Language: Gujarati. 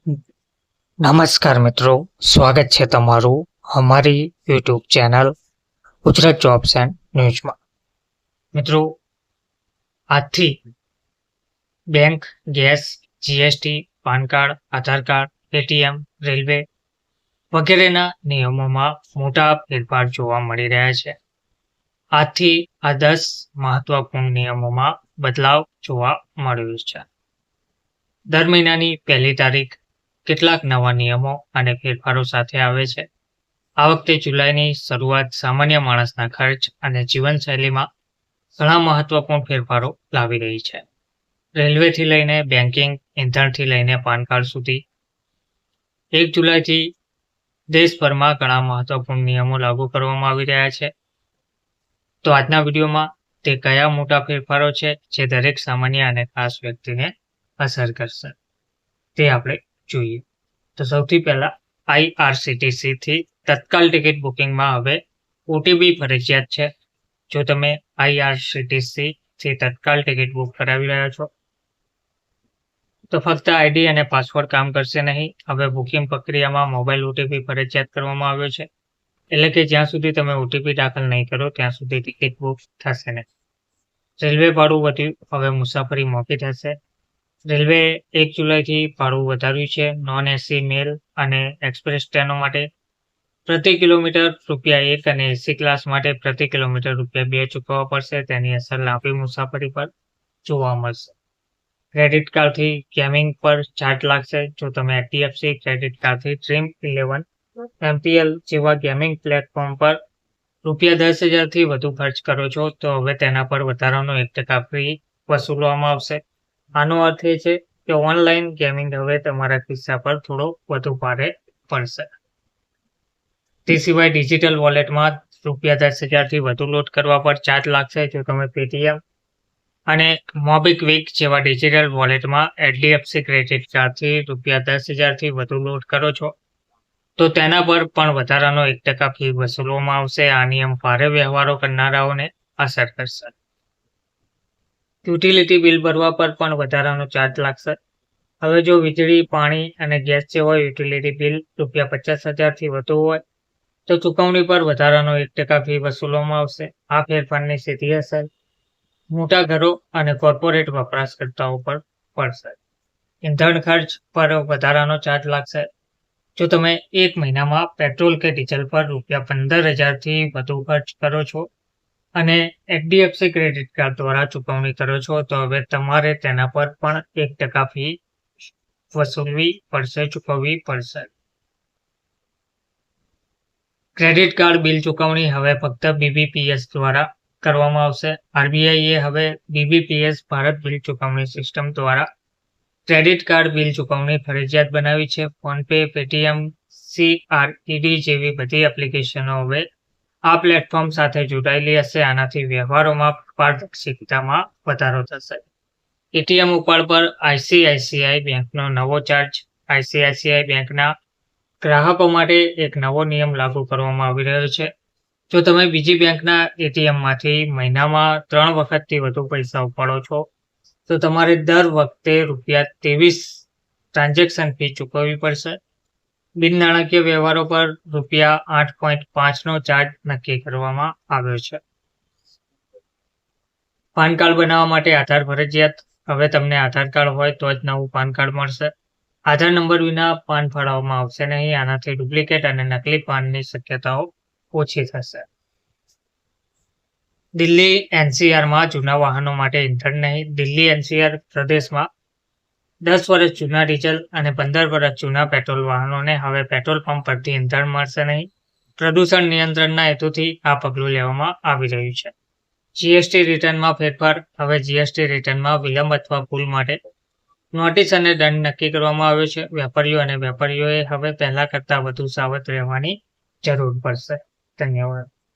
નમસ્કાર મિત્રો, સ્વાગત છે તમારું અમારી YouTube channel Gujarat jobs and ન્યૂઝમાં. મિત્રો, આજથી bank, gas, GST, PAN card, Aadhaar card, ATM, railway વગેરેના નિયમોમાં મોટા ફેરફાર જોવા મળી રહ્યા છે. આજથી આ 10 મહત્વપૂર્ણ નિયમોમાં બદલાવ જોવા મળ્યો છે. દર મહિનાની 1લી તારીખ કેટલાક નવા નિયમો અને ફેરફારો સાથે આવે છે. આ વખતે જુલાઈની શરૂઆત સામાન્ય માણસના ખર્ચ અને જીવનશૈલીમાં ઘણા મહત્વપૂર્ણ ફેરફારો લાવી રહી છે. રેલવેથી લઈને બેન્કિંગ, ઇંધણથી લઈને પાન કાર્ડ સુધી 1 જુલાઈથી દેશભરમાં ઘણા મહત્વપૂર્ણ નિયમો લાગુ કરવામાં આવી રહ્યા છે. તો આજના વિડીયોમાં તે કયા મોટા ફેરફારો છે જે દરેક સામાન્ય અને ખાસ વ્યક્તિને અસર કરશે તે આપણે જોઈએ. તો સૌથી પહેલા IRCTC થી તત્કાલ ટિકિટ બુકિંગમાં હવે OTP ફરજિયાત છે. જો તમે IRCTC થી તત્કાલ ટિકિટ બુક કરાવી રહ્યા છો તો ફક્ત આઈડી અને પાસવર્ડ કામ કરશે નહીં. હવે બુકિંગ પ્રક્રિયામાં મોબાઈલ OTP ફરજિયાત કરવામાં આવ્યો છે. એટલે કે જ્યાં સુધી તમે OTP દાખલ નહીં કરો ત્યાં સુધી ટિકિટ બુક થશે નહીં. રેલવે ભાડું વધ્યું, હવે મુસાફરી મોંઘી થશે. રેલવે 1 જુલાઈથી ભાડું વધાર્યું છે. નોન એસી મેલ અને એક્સપ્રેસ ટ્રેનો માટે પ્રતિ કિલોમીટર ₹1 અને એસી ક્લાસ માટે પ્રતિ કિલોમીટર ₹2 ચૂકવવા પડશે. તેની અસર લાંબી મુસાફરી પર જોવા મળશે. ક્રેડિટ કાર્ડથી ગેમિંગ પર ચાર્જ લાગશે. જો તમે HDFC ક્રેડિટ કાર્ડથી Dream11, MPL જેવા ગેમિંગ પ્લેટફોર્મ પર ₹10,000 થી વધુ ખર્ચ કરો છો તો હવે તેના પર વધારાનો 1% ફી વસૂલવામાં આવશે. આનો અર્થ એ છે કે ઓનલાઈન ગેમિંગ હવે તમારા ખિસ્સા પર થોડો વધુ ભારે પડશે. તે સિવાય ડિજિટલ વોલેટમાં ₹10,000 થી વધુ લોડ કરવા પર ચાર્જ લાગશે. જો તમે પેટીએમ અને મોબીક્વિક જેવા ડિજિટલ વોલેટમાં HDFC ક્રેડિટ કાર્ડથી ₹10,000 થી વધુ લોડ કરો છો તો તેના પર પણ વધારાનો 1% ફી વસૂલવામાં આવશે. આ નિયમ ભારે વ્યવહારો કરનારાઓને અસર કરશે. યુટિલિટી બિલ ભરવા પર પણ વધારાનો ચાર્જ લાગશે. હવે જો વીજળી, પાણી અને ગેસ જેવા યુટિલિટી બિલ ₹50,000 થી વધુ હોય તો ચૂકવણી પર વધારાનો 1% ફી વસૂલવામાં આવશે. આ ફેરફારની સીધી અસર મોટા ઘરો અને કોર્પોરેટ વપરાશકર્તાઓ પર પડશે. ઇંધણ ખર્ચ પર વધારાનો ચાર્જ લાગશે. જો તમે 1 મહિનામાં પેટ્રોલ કે ડીઝલ પર ₹15,000 થી વધુ ખર્ચ કરો છો અને HDFC ક્રેડિટ કાર્ડ દ્વારા ચૂકવણી કરો છો તો હવે તમારે તેના પર પણ 1% ફી ચૂકવવી પડશે. ક્રેડિટ કાર્ડ બિલ ચૂકવણી હવે ફક્ત BBPS દ્વારા કરવામાં આવશે. RBI એ હવે BBPS ભારત બિલ ચૂકવણી સિસ્ટમ દ્વારા ક્રેડિટ કાર્ડ બિલ ચૂકવણી ફરજિયાત બનાવી છે. ફોનપે, પેટીએમ, CRED જેવી બધી એપ્લિકેશનો હવે આ પ્લેટફોર્મ સાથે જોડાયેલી હશે. આનાથી વ્યવહારોમાં પારદર્શિતામાં વધારો થશે. એટીએમ ઉપાડ પર ICICI બેંકનો નવો ચાર્જ. ICICI બેંકના ગ્રાહકો માટે એક નવો નિયમ લાગુ કરવામાં આવી રહ્યો છે. જો તમે બીજી બેંકના એટીએમમાંથી મહિનામાં 3 વખતથી વધુ પૈસા ઉપાડો છો તો તમારે દર વખતે ₹23 ટ્રાન્ઝેક્શન ફી ચૂકવવી પડશે. બિન નાણાકીય વ્યવહારો પર ₹8.5નો ચાર્જ નક્કી કરવામાં આવ્યો છે. પાન કાર્ડ બનાવવા માટે આધાર ફરજિયાત. હવે તમને આધાર કાર્ડ હોય તો જ નવું પાન કાર્ડ મળશે. આધાર નંબર વિના પાન ફાળવવામાં આવશે નહીં. આનાથી ડુપ્લિકેટ અને નકલી પાનની શક્યતાઓ ઓછી થશે. દિલ્હી NCRમાં જૂના વાહનો માટે ઇંધણ નહીં. દિલ્હી NCR પ્રદેશમાં 10 વર્ષ જૂના ડીઝલ અને 15 વર્ષ જૂના પેટ્રોલ વાહનોને હવે પેટ્રોલ પંપ પરથી ઇંધણ મળશે નહીં. પ્રદૂષણ નિયંત્રણના હેતુથી આ પગલું લેવામાં આવી રહ્યું છે. GST રિટર્નમાં ફેરફાર. હવે GST રિટર્નમાં વિલંબ અથવા ભૂલ માટે નોટિસ અને દંડ નક્કી કરવામાં આવ્યો છે. વેપારીઓએ હવે પહેલા કરતાં વધુ સાવધ રહેવાની જરૂર પડશે. ધન્યવાદ.